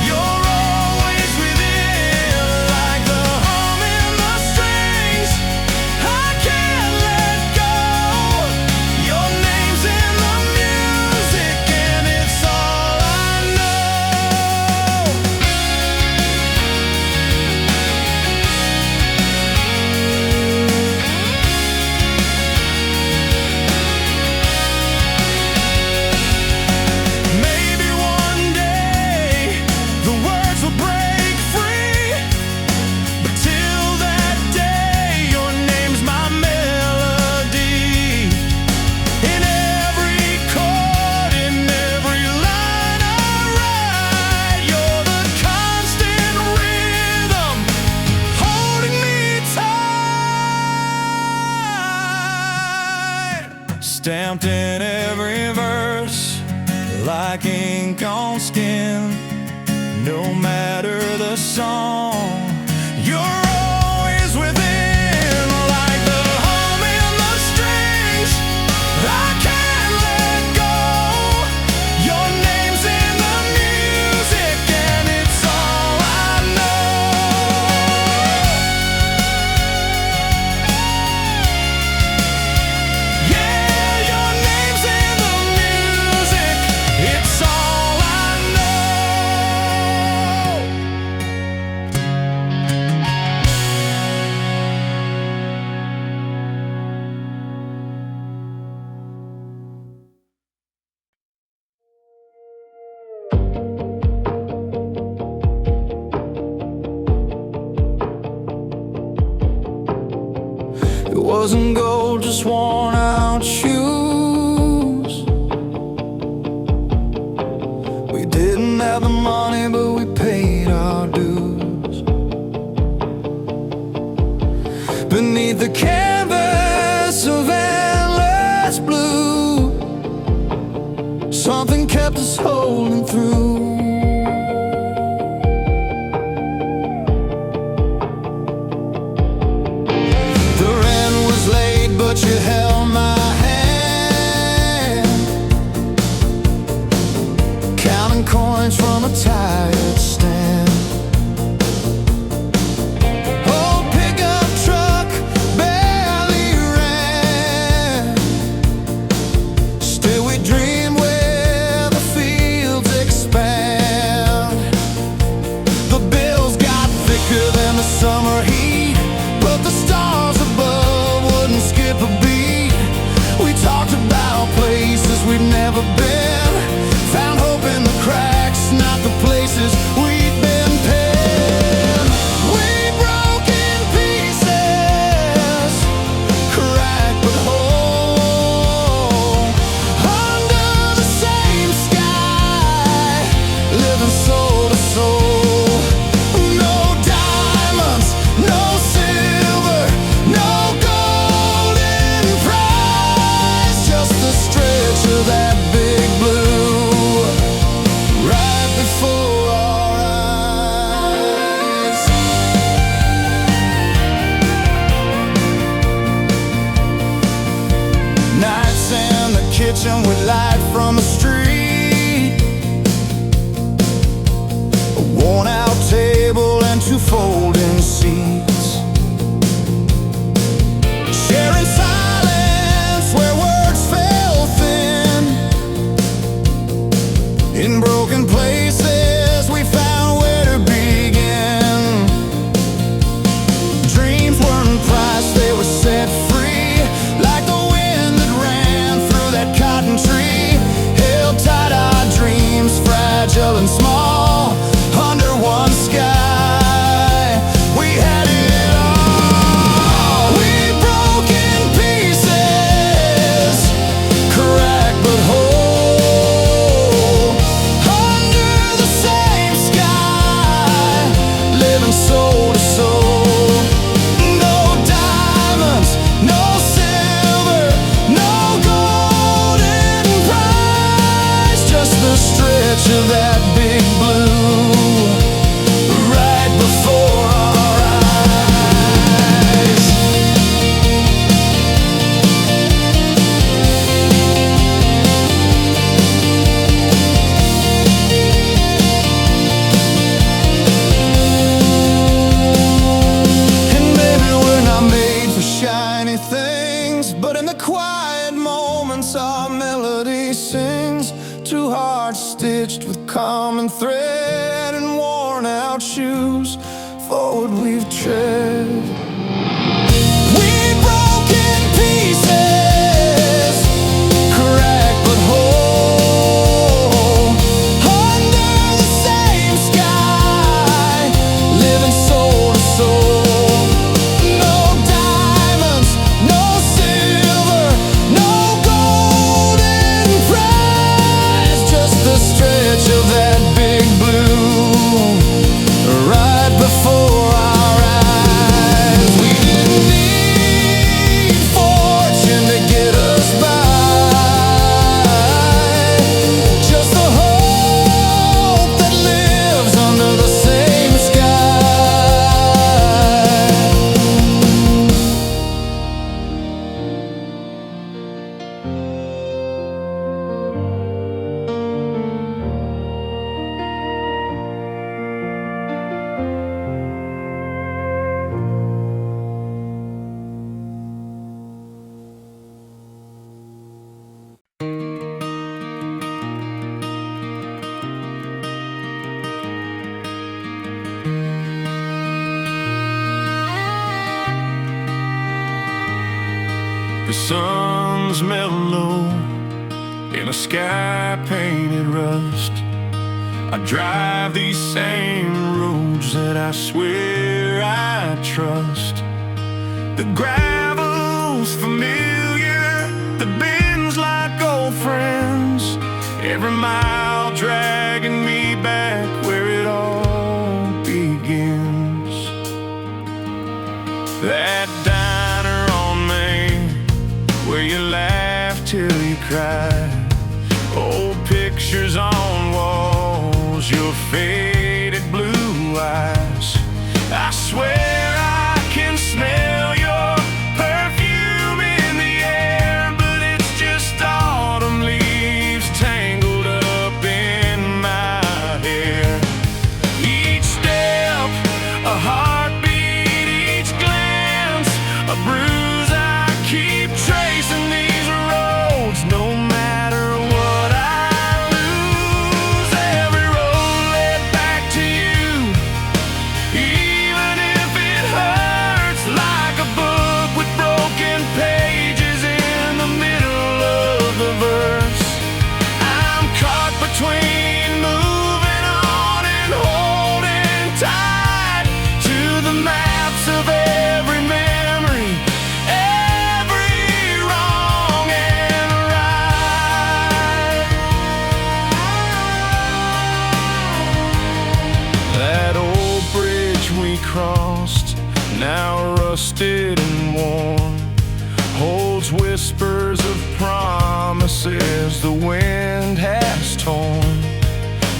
you're always within, like the hum in the strings. I can't let go. Your name's in the music, and it's all I know. Maybe one day the words will break free, but till that day, your name's my melody. In every chord, in every line I write, you're the constant rhythm holding me tight. Stamped in every verse, like ink on skin. No matter the song, you're always within, like the hum in the strings. I can't let go. Your name's in the music, and it's all I know. Yeah, your name's in the music, it's all I know. It wasn't gold, just worn out shoes. kitchen with light from the street, a worn-out table and 2 folding seats, sharing silence where words fell thin. In broken places we found where to begin. Dreams weren't priced, they were set free, like the wind that ran through that cotton tree. Held tight our dreams, fragile and small, under one sky. We had it all. We broke in pieces, cracked but whole, under the same sky, living soul to soul. No diamonds, no silver, no golden prize, just the stretch of that big blue right before our eyes. And maybe we're not made for shiny things, but in the quiet moments our melody sings. 2 hearts stitched with common thread and worn out shoes, forward we've tread. We broke in pieces, cracked but whole, under the same sky, living soul to soul. No diamonds, no silver, no golden prize, just the stretch of that big blue right before our eyes. We didn't need fortune to get us by, just the hope that lives under the same sky. The sun's mellow in a sky painted rust. I drive these same roads that I swear I trust. The gravel's familiar, the bends like old friends, every mile dragging me back where it all begins. That diner on Main, where you laugh till you cry, old pictures on walls, your faded blue eyes. I swear I can smell your perfume in the air, but it's just autumn leaves tangled up in my hair. Each step, a heartbeat, each glance, a bruise. I keep tracing these roads, no matter what I lose. Every road led back to you, even if it hurts, like a book with broken pages in the middle of the verse. I'm caught between moving on and holding tight to the maps of every memory, every wrong and right. That old bridge we crossed, now rusted and worn, holds whispers of promises the wind has torn.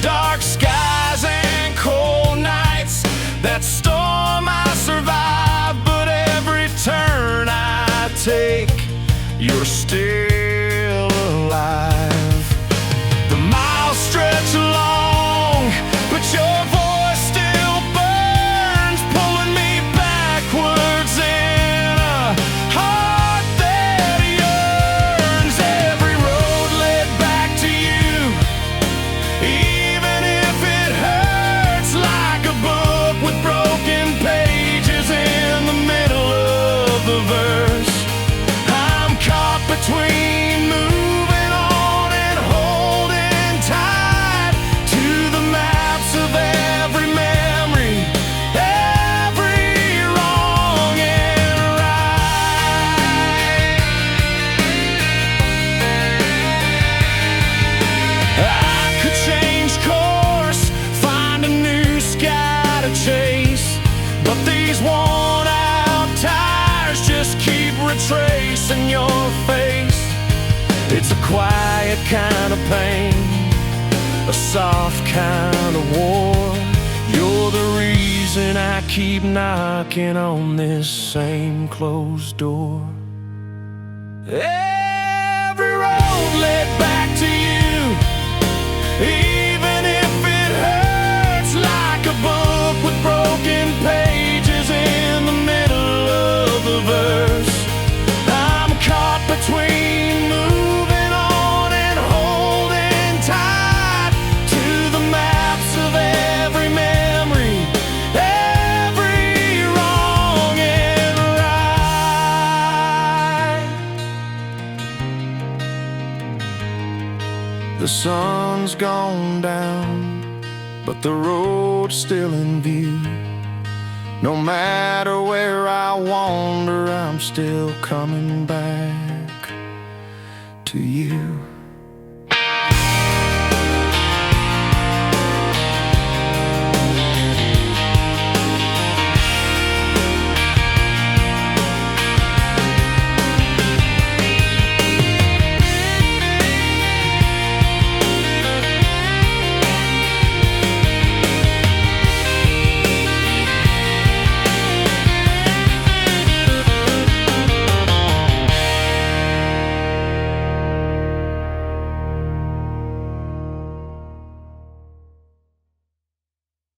Dark skies and cold nights, that storm I survive, but every turn I take, you're still alive. quiet kind of pain, a soft kind of war. You're the reason I keep knocking on this same closed door. Every road led back to you, even if it hurts like a book with broken pages in the middle of the verse. I'm caught between moving on and holding tight to the maps of every memory, every wrong and right. The sun's gone down, but the road's still in view. No matter where I wander, I'm still coming back to you.